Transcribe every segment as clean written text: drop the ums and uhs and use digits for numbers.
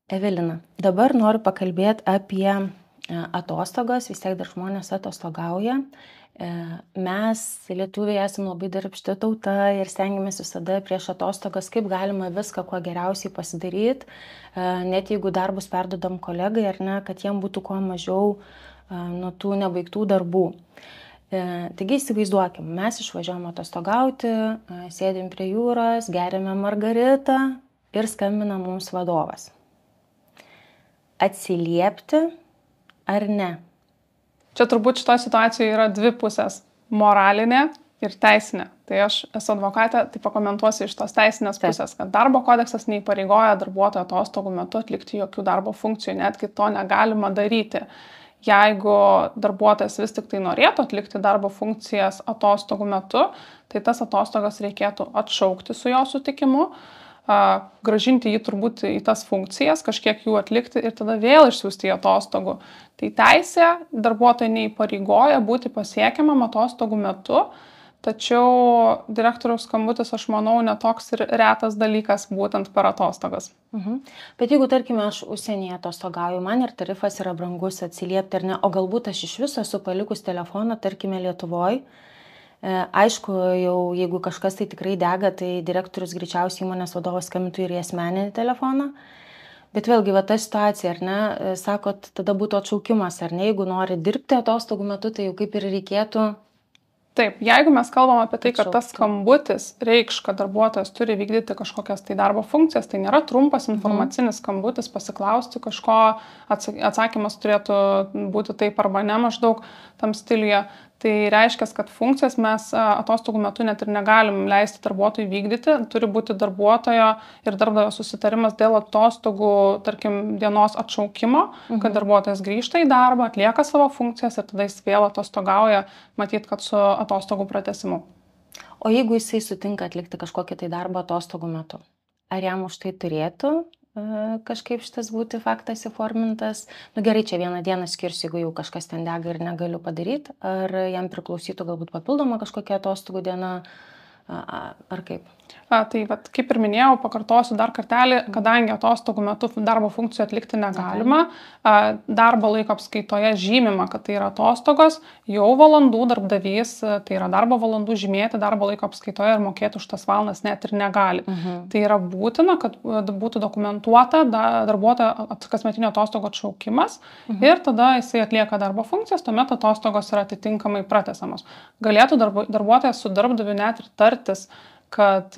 Evelina, dabar noriu pakalbėti apie atostogas, vis tiek dar žmonės atostogauja. Mes, lietuviai, esame labai darbšti tauta ir stengiamės visada prieš atostogas, kaip galima viską kuo geriausiai pasidaryti, net jeigu darbus perdodam kolegai ar ne, kad jiem būtų kuo mažiau nuo tų nebaigtų darbų. Taigi įsivaizduokim, mes išvažiuojam atostogauti, sėdim prie jūros, geriame margaritą ir skambina mums vadovas. Atsiliepti ar ne? Čia turbūt šitoje situacijoje yra dvi pusės - moralinė ir teisinė. Tai aš esu advokatė, tai pakomentuosiu iš tos teisinės pusės, kad darbo kodeksas neįpareigoja darbuotojo atostogų metu atlikti jokių darbo funkcijų, netgi to negalima daryti. Jeigu darbuotojas vis tik tai norėtų atlikti darbo funkcijas atostogų metu, tai tas atostogas reikėtų atšaukti su jo sutikimu, grąžinti jį turbūt į tas funkcijas, kažkiek jų atlikti ir tada vėl išsiųsti į atostogų. Tai teisė darbuotojai neįpareigoja būti pasiekiamam atostogų metu, tačiau direktoriaus skambutis, aš manau, netoks ir retas dalykas būtent per atostogas. Bet jeigu, tarkime, aš užsienyje atostogauju, man ir tarifas yra brangus atsiliepti ar ne, o galbūt aš iš viso esu palikus telefoną, tarkime, Lietuvoje. Aišku, jau jeigu kažkas tai tikrai dega, tai direktorius greičiausiai įmonės vadovas skambintų ir į asmeninį telefoną. Bet vėlgi, va ta situacija, ar ne, sakot, tada būtų atšaukimas, ar ne, jeigu nori dirbti atostogų metu, tai jau kaip ir reikėtų. Taip, jeigu mes kalbam apie tai, kad tas skambutis reikš, kad darbuotojas turi vykdyti kažkokias tai darbo funkcijas, tai nėra trumpas informacinis skambutis, pasiklausti kažko, atsakymas turėtų būti taip arba ne maždaug tam stiliuje. Tai reiškia, kad funkcijas mes atostogų metu net ir negalim leisti darbuotojui vykdyti, turi būti darbuotojo ir darbdavio susitarimas dėl atostogų, tarkim, dienos atšaukimo, kad darbuotojas grįžta į darbą, atlieka savo funkcijas ir tada jis vėl atostogauja, matyt, kad su atostogų pratęsimu. O jeigu jisai sutinka atlikti kažkokį tai darbą atostogų metu, ar jam už tai turėtų kažkaip šitas būti faktas įformintas? Nu gerai, čia vieną dieną skirsiu, jeigu jau kažkas ten dega ir negaliu padaryti, ar jam priklausytų galbūt papildoma kažkokia atostogų diena, ar kaip? Tai vat, kaip ir minėjau, pakartosiu dar kartelį, kadangi atostogų metu darbo funkcijų atlikti negalima, darbo laiko apskaitoje žymima, kad tai yra atostogos, jau valandų darbdavys, tai yra darbo valandų žymėti darbo laiko apskaitoje ir mokėti už tas valandas net ir negali. Tai yra būtina, kad būtų dokumentuota darbuotojo kasmetinio atostogų atšaukimas ir tada jisai atlieka darbo funkcijas, tuomet atostogos yra atitinkamai pratęsiamos. Galėtų darbuotojas su darbdaviu net ir tartis, kad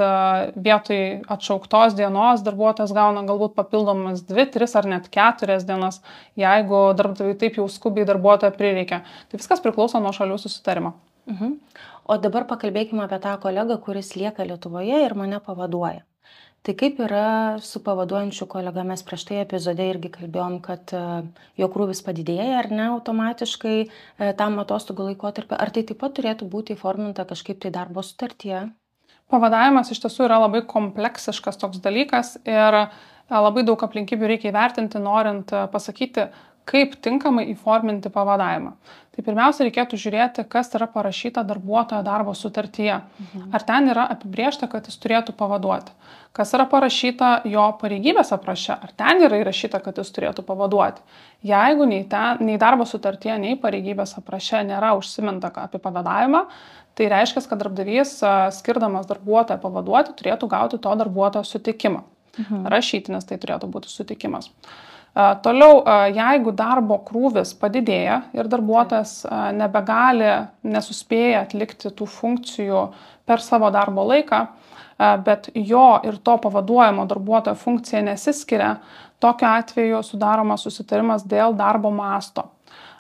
vietoj atšauktos dienos darbuotojas gauna galbūt papildomas 2, 3 ar net 4 dienas, jeigu darbdaviui taip jau skubiai darbuotoją prireikia. Tai viskas priklauso nuo šalių susitarimo. O dabar pakalbėkime apie tą kolegą, kuris lieka Lietuvoje ir mane pavaduoja. Tai kaip yra su pavaduojančiu kolega? Mes prieš tai epizode irgi kalbėjom, kad jo krūvis padidėja ar ne automatiškai tam atostogų laikotarpiu. Ar tai taip pat turėtų būti įforminta kažkaip tai darbo sutartyje? Pavadavimas iš tiesų yra labai kompleksiškas toks dalykas ir labai daug aplinkybių reikia įvertinti, norint pasakyti, kaip tinkamai įforminti pavadavimą. Tai pirmiausia, reikėtų žiūrėti, kas yra parašyta darbuotojo darbo sutartyje. Ar ten yra apibrėžta, kad jis turėtų pavaduoti. Kas yra parašyta jo pareigybės apraše, ar ten yra įrašyta, kad jis turėtų pavaduoti. Jeigu nei darbo sutartyje, nei pareigybės apraše nėra užsiminta apie pavadavimą, tai reiškia, kad darbdavys, skirdamas darbuotoją pavaduoti, turėtų gauti to darbuotojo sutikimą. Rašytinis tai turėtų būti sutikimas. Toliau, jeigu darbo krūvis padidėja ir darbuotojas nesuspėja atlikti tų funkcijų per savo darbo laiką, bet jo ir to pavaduojamo darbuotojo funkcija nesiskiria, tokiu atveju sudaromas susitarimas dėl darbo masto.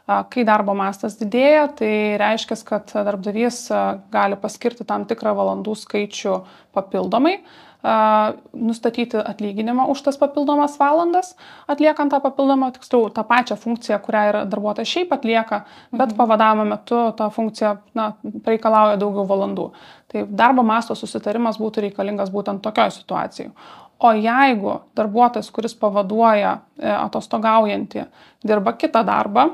Kai darbo mastas didėja, tai reiškia, kad darbdavys gali paskirti tam tikrą valandų skaičių papildomai, nustatyti atlyginimą už tas papildomas valandas, atliekant tą papildomą, tiksliau, tą pačią funkciją, kurią darbuotojas šiaip atlieka, bet pavadavimo metu ta funkcija reikalauja daugiau valandų. Tai darbo masto susitarimas būtų reikalingas būtent tokioje situacijoje. O jeigu darbuotojas, kuris pavaduoja atostogaujantį, dirba kitą darbą,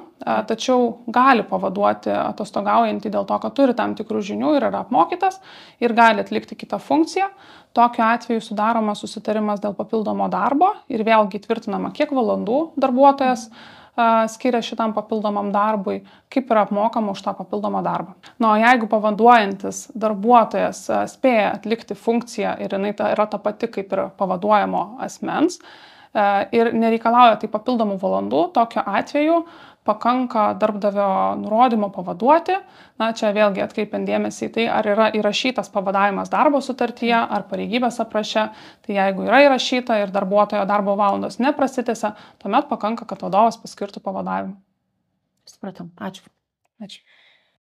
tačiau gali pavaduoti atostogaujantį dėl to, kad turi tam tikrų žinių ir yra apmokytas ir gali atlikti kitą funkciją, tokiu atveju sudaromas susitarimas dėl papildomo darbo ir vėlgi tvirtinama, kiek valandų darbuotojas skiria šitam papildomam darbui, kaip yra apmokama už tą papildomą darbą. O jeigu pavaduojantis darbuotojas spėja atlikti funkciją ir jinai yra ta pati kaip ir pavaduojamo asmens ir nereikalauja tai papildomų valandų, tokiu atveju pakanka darbdavio nurodymo pavaduoti. Čia vėlgi atkreipiant dėmesį į tai, ar yra įrašytas pavadavimas darbo sutartyje ar pareigybės apraše. Tai jeigu yra įrašyta ir darbuotojo darbo valandos neprasitęsia, tuomet pakanka, kad vadovas paskirtų pavadavimą. Supratau. Ačiū. Ačiū.